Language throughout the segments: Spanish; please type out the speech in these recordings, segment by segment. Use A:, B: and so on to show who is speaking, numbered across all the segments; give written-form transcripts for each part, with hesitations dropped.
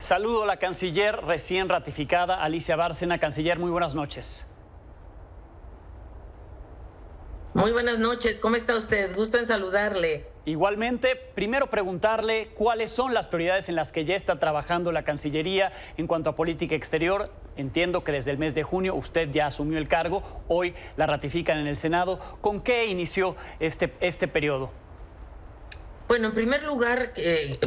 A: Saludo a la canciller recién ratificada, Alicia Bárcena. Canciller, muy buenas noches.
B: Muy buenas noches, ¿cómo está usted? Gusto en saludarle.
A: Igualmente, primero preguntarle cuáles son las prioridades en las que ya está trabajando la Cancillería en cuanto a política exterior. Entiendo que desde el mes de junio usted ya asumió el cargo, hoy la ratifican en el Senado. ¿Con qué inició este periodo?
B: Bueno, en primer lugar,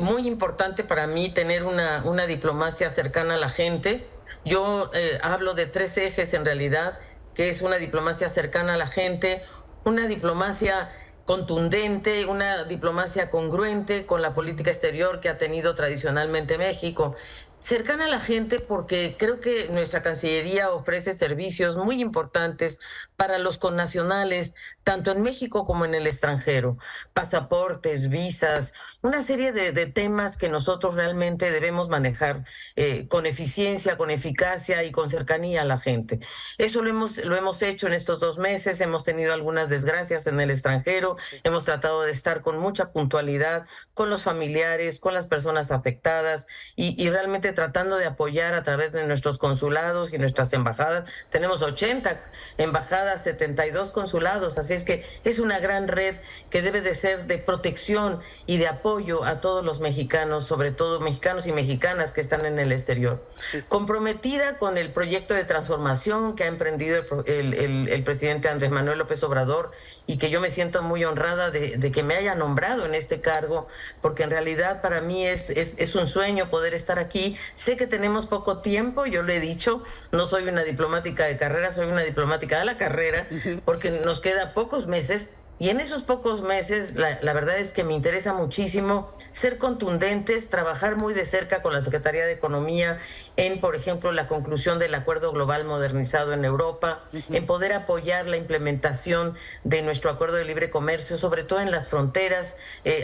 B: muy importante para mí tener una diplomacia cercana a la gente. Yo hablo de tres ejes en realidad, que es una diplomacia cercana a la gente, una diplomacia contundente, una diplomacia congruente con la política exterior que ha tenido tradicionalmente México. Cercana a la gente porque creo que nuestra Cancillería ofrece servicios muy importantes para los connacionales, tanto en México como en el extranjero. Pasaportes, visas, una serie de temas que nosotros realmente debemos manejar con eficiencia, con eficacia y con cercanía a la gente. Eso lo hemos hecho en estos 2 meses, hemos tenido algunas desgracias en el extranjero, hemos tratado de estar con mucha puntualidad con los familiares, con las personas afectadas y realmente tratando de apoyar a través de nuestros consulados y nuestras embajadas. Tenemos 80 embajadas, 72 consulados, así es que es una gran red que debe de ser de protección y de apoyo a todos los mexicanos, sobre todo mexicanos y mexicanas que están en el exterior.
A: Sí.
B: Comprometida con el proyecto de transformación que ha emprendido el presidente Andrés Manuel López Obrador y que yo me siento muy honrada de que me haya nombrado en este cargo, porque en realidad para mí es un sueño poder estar aquí. Sé que tenemos poco tiempo, yo le he dicho, no soy una diplomática de carrera, soy una diplomática de la carrera, porque nos queda pocos meses. Y en esos pocos meses, la verdad es que me interesa muchísimo ser contundentes, trabajar muy de cerca con la Secretaría de Economía en, por ejemplo, la conclusión del Acuerdo Global Modernizado en Europa, en poder apoyar la implementación de nuestro Acuerdo de Libre Comercio, sobre todo en las fronteras,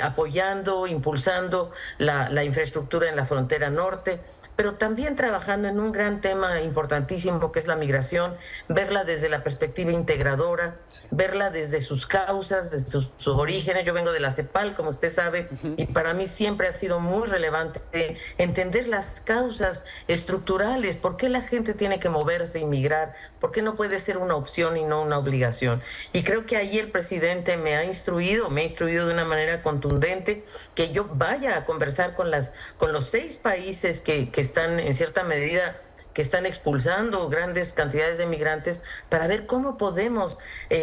B: apoyando, impulsando la infraestructura en la frontera norte, pero también trabajando en un gran tema importantísimo que es la migración, verla desde la perspectiva integradora, verla desde sus causas, desde sus orígenes. Yo vengo de la CEPAL, como usted sabe, y para mí siempre ha sido muy relevante entender las causas estructurales, por qué la gente tiene que moverse y migrar, por qué no puede ser una opción y no una obligación. Y creo que ahí el presidente me ha instruido de una manera contundente que yo vaya a conversar con los 6 países que están en cierta medida que están expulsando grandes cantidades de migrantes para ver cómo podemos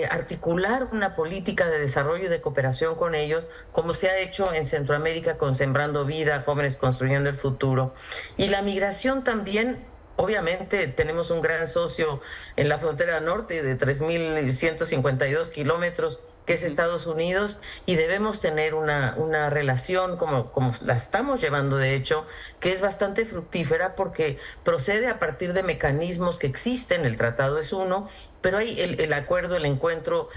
B: articular una política de desarrollo y de cooperación con ellos, como se ha hecho en Centroamérica con Sembrando Vida, Jóvenes Construyendo el Futuro. Y la migración también. Obviamente tenemos un gran socio en la frontera norte de 3.152 kilómetros, que es Estados Unidos, y debemos tener una relación como la estamos llevando de hecho, que es bastante fructífera porque procede a partir de mecanismos que existen. El tratado es uno, pero hay el acuerdo, el encuentro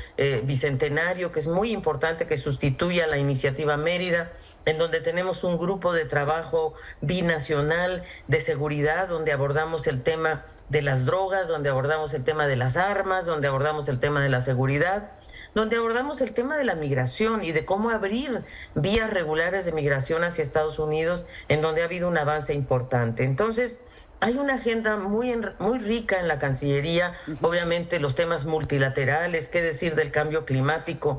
B: bicentenario, que es muy importante, que sustituye a la iniciativa Mérida, en donde tenemos un grupo de trabajo binacional de seguridad, donde abordamos el tema de las drogas, donde abordamos el tema de las armas, donde abordamos el tema de la seguridad, donde abordamos el tema de la migración y de cómo abrir vías regulares de migración hacia Estados Unidos, en donde ha habido un avance importante. Entonces, hay una agenda muy rica en la Cancillería, obviamente los temas multilaterales, qué decir del cambio climático,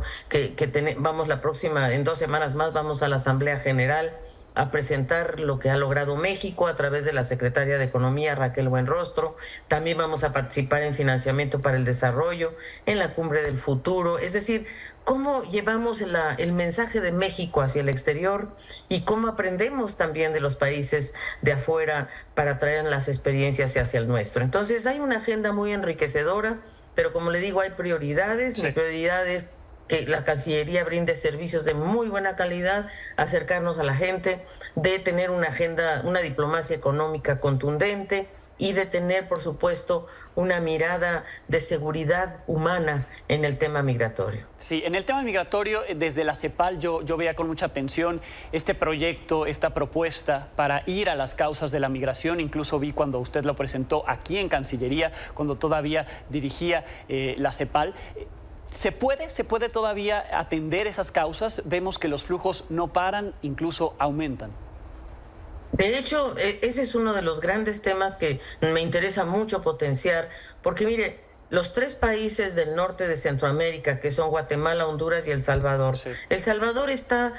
B: vamos en 2 semanas más, vamos a la Asamblea General a presentar lo que ha logrado México a través de la Secretaria de Economía, Raquel Buenrostro. También vamos a participar en financiamiento para el desarrollo, en la Cumbre del Futuro, es decir, cómo llevamos el mensaje de México hacia el exterior y cómo aprendemos también de los países de afuera para traer las experiencias hacia el nuestro. Entonces hay una agenda muy enriquecedora, pero como le digo, hay prioridades.
A: Sí.
B: Mi prioridad es que la Cancillería brinde servicios de muy buena calidad, acercarnos a la gente, de tener una agenda, una diplomacia económica contundente y de tener, por supuesto, una mirada de seguridad humana en el tema migratorio.
A: Sí, en el tema migratorio, desde la CEPAL yo veía con mucha atención este proyecto, esta propuesta para ir a las causas de la migración. Incluso vi cuando usted lo presentó aquí en Cancillería, cuando todavía dirigía la CEPAL. ¿Se puede todavía atender esas causas? Vemos que los flujos no paran, incluso aumentan.
B: De hecho, ese es uno de los grandes temas que me interesa mucho potenciar, porque mire, los tres países del norte de Centroamérica, que son Guatemala, Honduras y El Salvador,
A: Sí.
B: El Salvador está,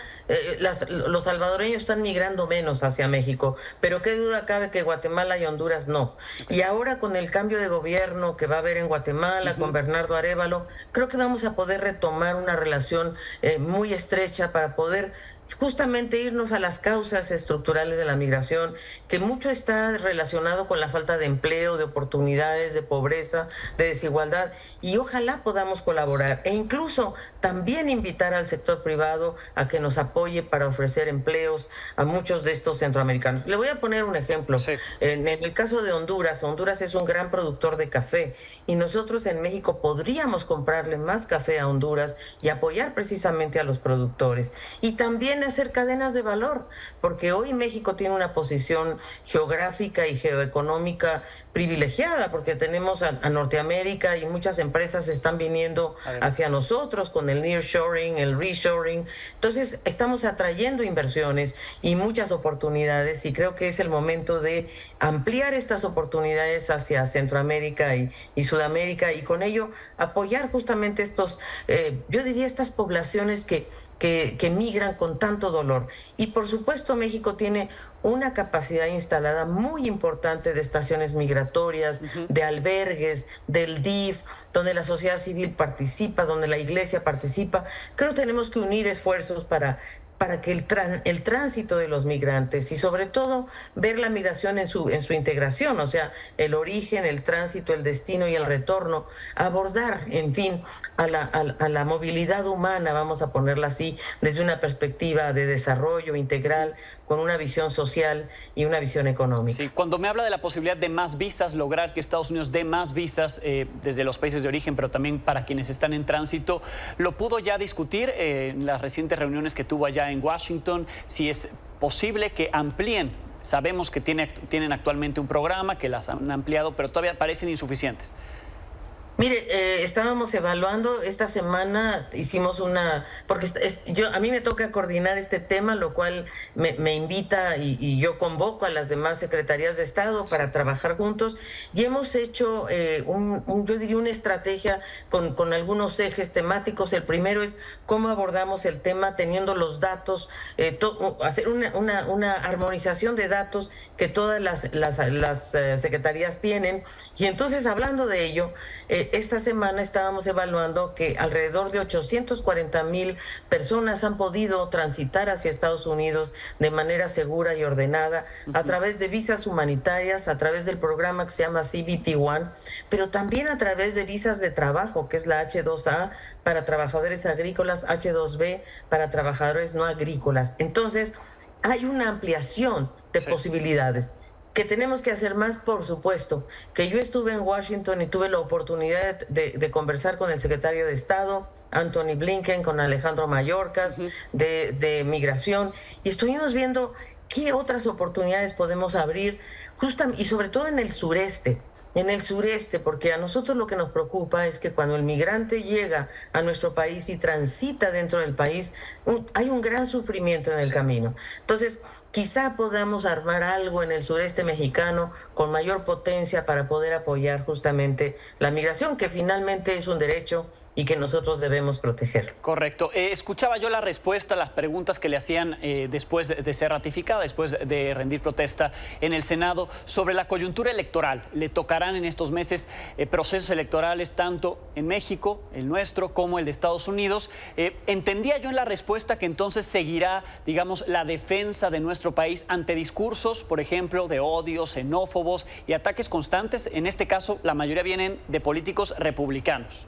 B: los salvadoreños están migrando menos hacia México, pero qué duda cabe que Guatemala y Honduras no.
A: Ok.
B: Y ahora con el cambio de gobierno que va a haber en Guatemala, con
A: Ujú.
B: Bernardo Arévalo, creo que vamos a poder retomar una relación muy estrecha para poder justamente irnos a las causas estructurales de la migración, que mucho está relacionado con la falta de empleo, de oportunidades, de pobreza, de desigualdad, y ojalá podamos colaborar e incluso también invitar al sector privado a que nos apoye para ofrecer empleos a muchos de estos centroamericanos. Le voy a poner un ejemplo.
A: Sí.
B: En el caso de Honduras, Honduras es un gran productor de café y nosotros en México podríamos comprarle más café a Honduras y apoyar precisamente a los productores. Y también hacer cadenas de valor, porque hoy México tiene una posición geográfica y geoeconómica privilegiada, porque tenemos a Norteamérica y muchas empresas están viniendo hacia
A: Además.
B: nosotros con el nearshoring, el reshoring. Entonces, estamos atrayendo inversiones y muchas oportunidades y creo que es el momento de ampliar estas oportunidades hacia Centroamérica y Sudamérica y con ello apoyar justamente estos, yo diría, estas poblaciones que migran con tanto dolor. Y por supuesto México tiene una capacidad instalada muy importante de estaciones migratorias,
A: Ujú.
B: de albergues, del DIF, donde la sociedad civil participa, donde la iglesia participa. Creo que tenemos que unir esfuerzos para que el tránsito de los migrantes y sobre todo ver la migración en su integración, o sea, el origen, el tránsito, el destino y el retorno, abordar, en fin, a la movilidad humana, vamos a ponerla así, desde una perspectiva de desarrollo integral, con una visión social y una visión económica.
A: Sí, cuando me habla de la posibilidad de más visas, lograr que Estados Unidos dé más visas desde los países de origen, pero también para quienes están en tránsito, ¿lo pudo ya discutir en las recientes reuniones que tuvo allá en Washington? Si es posible que amplíen. Sabemos que tienen actualmente un programa, que las han ampliado, pero todavía parecen insuficientes.
B: Mire, estábamos evaluando esta semana, hicimos una, porque a mí me toca coordinar este tema, lo cual me invita y yo convoco a las demás secretarías de Estado para trabajar juntos y hemos hecho, yo diría, una estrategia con algunos ejes temáticos. El primero es cómo abordamos el tema teniendo los datos, hacer una armonización de datos que todas las secretarías tienen y entonces hablando de ello, esta semana estábamos evaluando que alrededor de 840,000 personas han podido transitar hacia Estados Unidos de manera segura y ordenada a través de visas humanitarias, a través del programa que se llama CBP One, pero también a través de visas de trabajo, que es la H2A para trabajadores agrícolas, H2B para trabajadores no agrícolas. Entonces, hay una ampliación de
A: Sí.
B: posibilidades. Que tenemos que hacer más, por supuesto. Que yo estuve en Washington y tuve la oportunidad de conversar con el secretario de Estado, Anthony Blinken, con Alejandro Mayorkas,
A: Ujú.
B: de migración, y estuvimos viendo qué otras oportunidades podemos abrir, y sobre todo en el sureste, porque a nosotros lo que nos preocupa es que cuando el migrante llega a nuestro país y transita dentro del país, hay un gran sufrimiento en el
A: Sí.
B: camino. Entonces, quizá podamos armar algo en el sureste mexicano con mayor potencia para poder apoyar justamente la migración, que finalmente es un derecho y que nosotros debemos proteger.
A: Correcto. Escuchaba yo la respuesta a las preguntas que le hacían después de ser ratificada, después de rendir protesta en el Senado, sobre la coyuntura electoral. Le tocarán en estos meses procesos electorales tanto en México, el nuestro, como el de Estados Unidos. Entendía yo en la respuesta que entonces seguirá, digamos, la defensa de nuestro país ante discursos, por ejemplo, de odio, xenófobos y ataques constantes. En este caso, la mayoría vienen de políticos republicanos.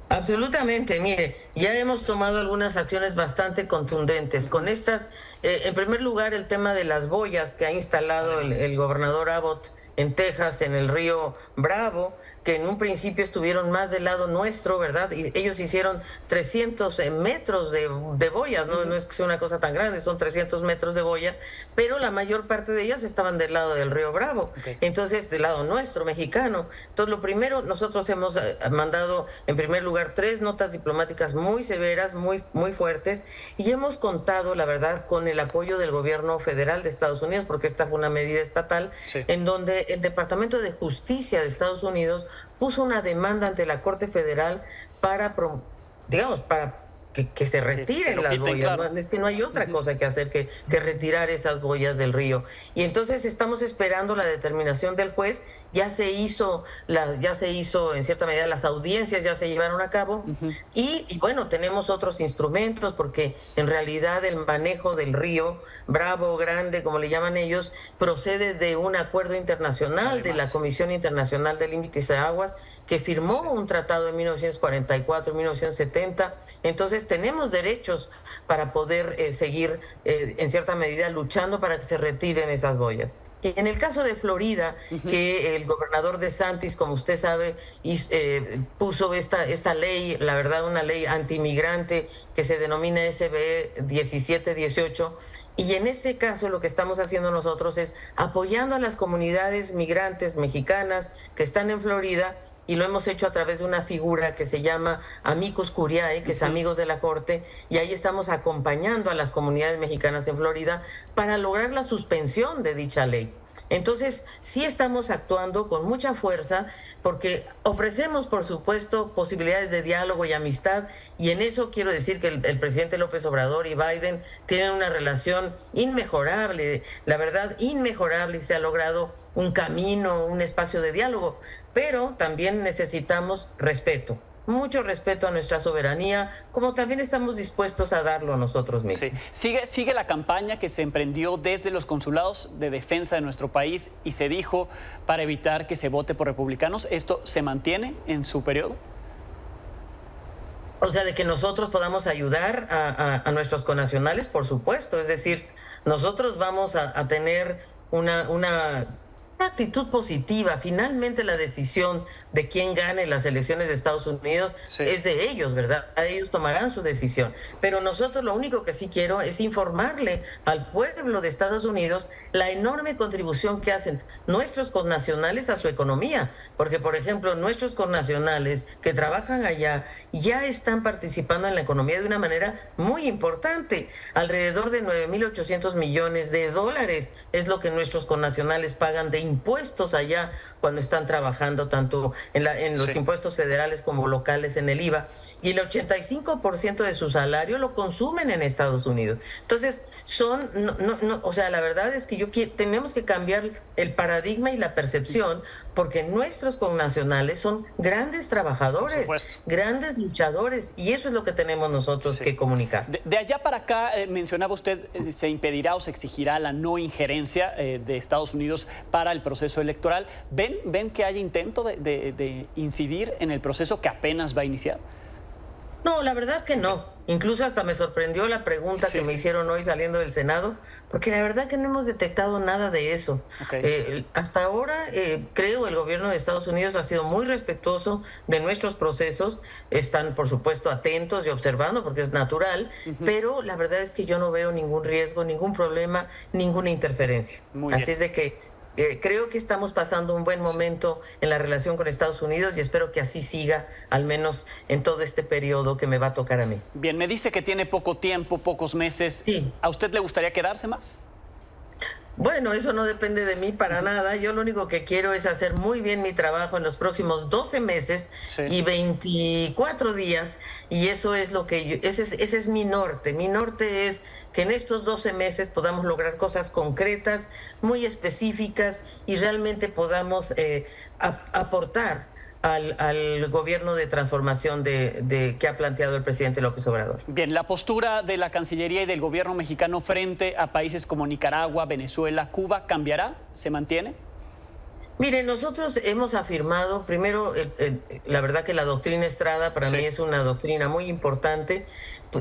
B: Absolutamente, mire, ya hemos tomado algunas acciones bastante contundentes. Con estas, en primer lugar, el tema de las boyas que ha instalado
A: Además.
B: el gobernador Abbott en Texas, en el río Bravo, que en un principio estuvieron más del lado nuestro, ¿verdad? Y ellos hicieron 300 metros de boyas, ¿no? No es que sea una cosa tan grande, son 300 metros de boya, pero la mayor parte de ellas estaban del lado del río Bravo,
A: Okay.
B: entonces del lado nuestro, mexicano. Entonces, lo primero, nosotros hemos mandado, en primer lugar, 3 notas diplomáticas muy severas, muy fuertes, y hemos contado, la verdad, con el apoyo del gobierno federal de Estados Unidos, porque esta fue una medida estatal,
A: Sí.
B: en donde el Departamento de Justicia de Estados Unidos puso una demanda ante la Corte Federal para, digamos, para que se retiren
A: lo
B: las
A: quiten,
B: boyas.
A: claro.
B: ¿No? Es que no hay otra cosa que hacer que retirar esas boyas del río. Y entonces estamos esperando la determinación del juez. Ya se hizo en cierta medida, las audiencias ya se llevaron a cabo. Y bueno, tenemos otros instrumentos, porque en realidad el manejo del río Bravo, Grande, como le llaman ellos, procede de un acuerdo internacional de la Comisión Internacional de Límites de Aguas, que firmó un tratado en 1944, 1970. Entonces tenemos derechos para poder seguir en cierta medida luchando para que se retiren esas boyas. En el caso de Florida, que el gobernador DeSantis, como usted sabe, puso esta ley, la verdad, una ley antimigrante que se denomina SB 1718, y en ese caso lo que estamos haciendo nosotros es apoyando a las comunidades migrantes mexicanas que están en Florida, y lo hemos hecho a través de una figura que se llama Amicus Curiae, que es Amigos de la Corte, y ahí estamos acompañando a las comunidades mexicanas en Florida para lograr la suspensión de dicha ley. Entonces, sí estamos actuando con mucha fuerza, porque ofrecemos, por supuesto, posibilidades de diálogo y amistad, y en eso quiero decir que el presidente López Obrador y Biden tienen una relación inmejorable, la verdad, inmejorable, y se ha logrado un camino, un espacio de diálogo, pero también necesitamos respeto. Mucho respeto a nuestra soberanía, como también estamos dispuestos a darlo a nosotros mismos.
A: Sí. Sigue la campaña que se emprendió desde los consulados de defensa de nuestro país y se dijo para evitar que se vote por republicanos. ¿Esto se mantiene en su periodo?
B: O sea, de que nosotros podamos ayudar a nuestros connacionales, por supuesto. Es decir, nosotros vamos a tener una actitud positiva. Finalmente la decisión de quién gane las elecciones de Estados Unidos es de ellos, ¿verdad? Ellos tomarán su decisión. Pero nosotros lo único que sí quiero es informarle al pueblo de Estados Unidos la enorme contribución que hacen nuestros connacionales a su economía. Porque, por ejemplo, nuestros connacionales que trabajan allá ya están participando en la economía de una manera muy importante. Alrededor de 9.800 millones de dólares es lo que nuestros connacionales pagan de impuestos allá cuando están trabajando, tanto en los impuestos federales como locales en el IVA, y el 85% de su salario lo consumen en Estados Unidos. Entonces, o sea, la verdad es que tenemos que cambiar el paradigma y la percepción, porque nuestros connacionales son grandes trabajadores, grandes luchadores, y eso es lo que tenemos nosotros que comunicar.
A: De allá para acá, mencionaba usted, se impedirá o se exigirá la no injerencia de Estados Unidos para el proceso electoral. ¿Ven que hay intento de incidir en el proceso que apenas va a iniciar?
B: No, la verdad que no. Incluso hasta me sorprendió la pregunta que me hicieron hoy saliendo del Senado, porque la verdad que no hemos detectado nada de eso. Hasta ahora, creo, el gobierno de Estados Unidos ha sido muy respetuoso de nuestros procesos. Están, por supuesto, atentos y observando, porque es natural, pero la verdad es que yo no veo ningún riesgo, ningún problema, ninguna interferencia. Así es de que creo que estamos pasando un buen momento en la relación con Estados Unidos, y espero que así siga, al menos en todo este periodo que me va a tocar a mí.
A: Bien, me dice que tiene poco tiempo, pocos meses.
B: Sí.
A: ¿A usted le gustaría quedarse más?
B: Bueno, eso no depende de mí para nada. Yo lo único que quiero es hacer muy bien mi trabajo en los próximos 12 meses y 24 días. Y eso es lo que ese es mi norte. Mi norte es que en estos 12 meses podamos lograr cosas concretas, muy específicas, y realmente podamos aportar al gobierno de transformación que ha planteado el presidente López Obrador.
A: Bien, la postura de la Cancillería y del gobierno mexicano frente a países como Nicaragua, Venezuela, Cuba, ¿cambiará? ¿Se mantiene?
B: Mire, nosotros hemos afirmado, primero, la verdad que la doctrina Estrada para mí es una doctrina muy importante.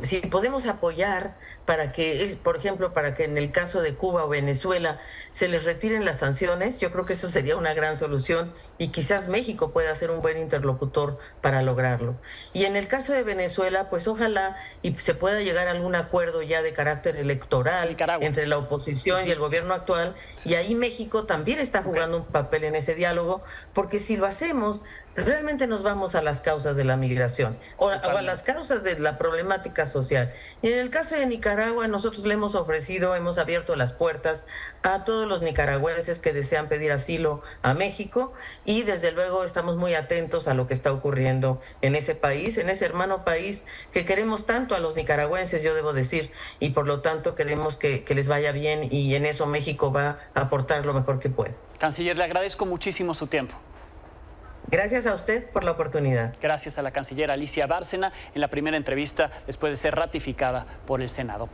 B: Si podemos apoyar para que, por ejemplo, para que en el caso de Cuba o Venezuela se les retiren las sanciones, yo creo que eso sería una gran solución, y quizás México pueda ser un buen interlocutor para lograrlo. Y en el caso de Venezuela, pues ojalá y se pueda llegar a algún acuerdo ya de carácter electoral entre la oposición y el gobierno actual, y ahí México también está jugando un papel en ese diálogo, porque si lo hacemos, realmente nos vamos a las causas de la migración o a las causas de la problemática social. Y en el caso de Nicaragua, nosotros le hemos ofrecido, hemos abierto las puertas a todos los nicaragüenses que desean pedir asilo a México, y desde luego estamos muy atentos a lo que está ocurriendo en ese país, en ese hermano país que queremos tanto a los nicaragüenses, yo debo decir, y por lo tanto queremos que les vaya bien, y en eso México va a aportar lo mejor que puede.
A: Canciller, le agradezco muchísimo su tiempo.
B: Gracias a usted por la oportunidad.
A: Gracias a la canciller Alicia Bárcena en la primera entrevista después de ser ratificada por el Senado.